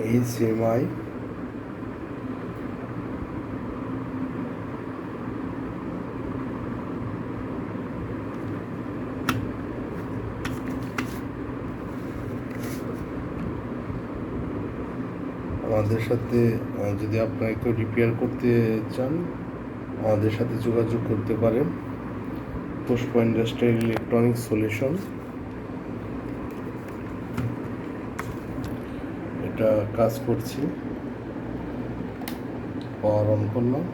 HMI আমাদের সাথে যদি আপনারা কেউ রিপেয়ার করতে চান আমাদের সাথে যোগাযোগ করতে পারেন। পুষ্পা ইন্ডাস্ট্রিয়াল ইলেকট্রনিক সলিউশন, এটা কাজ করছি। পাওয়ার অন করলাম,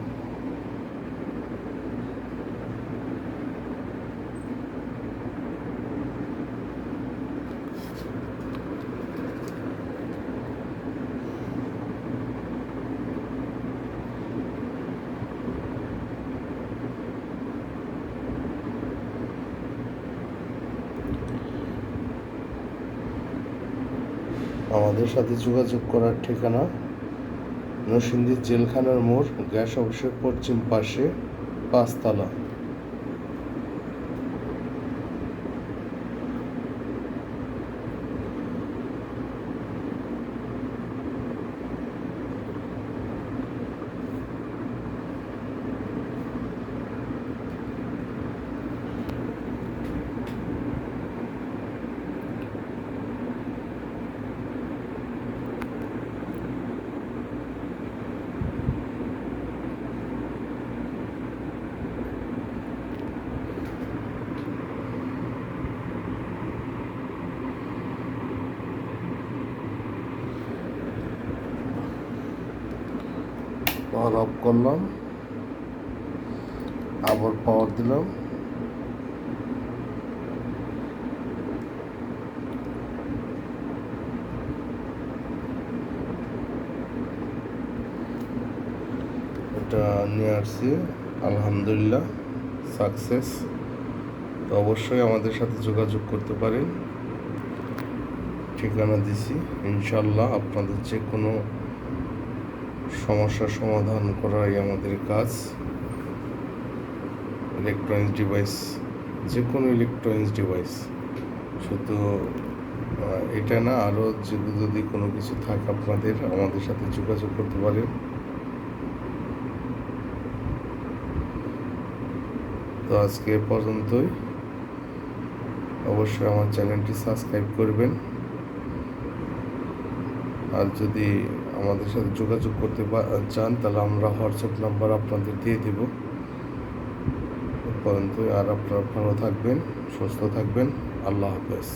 আমাদের সাথে যোগাযোগ করার ঠিকানা নরসিংদী জেলখানার মোড়, গ্যাস অফিসের পশ্চিম পাশে, 5 তলা। পাওয়ার অফ করলাম, আবার পাওয়ার দিলাম। এটা নিয়ে আসছি, আলহামদুলিল্লাহ সাকসেস। তো অবশ্যই আমাদের সাথে যোগাযোগ করতে পারেন, ঠিকানা দিছি। ইনশাল্লাহ আপনাদের যে কোনো সমস্যার সমাধান করাই আমাদের কাজ। ইলেকট্রনিক্স ডিভাইস, যে কোনো ইলেকট্রনিক্স ডিভাইস, শুধু এটা না, আরও যদি কোনো কিছু থাকে আপনাদের আমাদের সাথে যোগাযোগ করতে পারেন। তো আজকে এ পর্যন্তই। অবশ্যই আমার চ্যানেলটি সাবস্ক্রাইব করবেন। আর যদি আমাদের সাথে যোগাযোগ করতে চান তাহলে আমরা হোয়াটসঅ্যাপ নাম্বার আপনাদের দিয়ে দেব। এ পর্যন্তই। আর আপনারা ভালো থাকবেন, সুস্থ থাকবেন। আল্লাহ হাফেজ।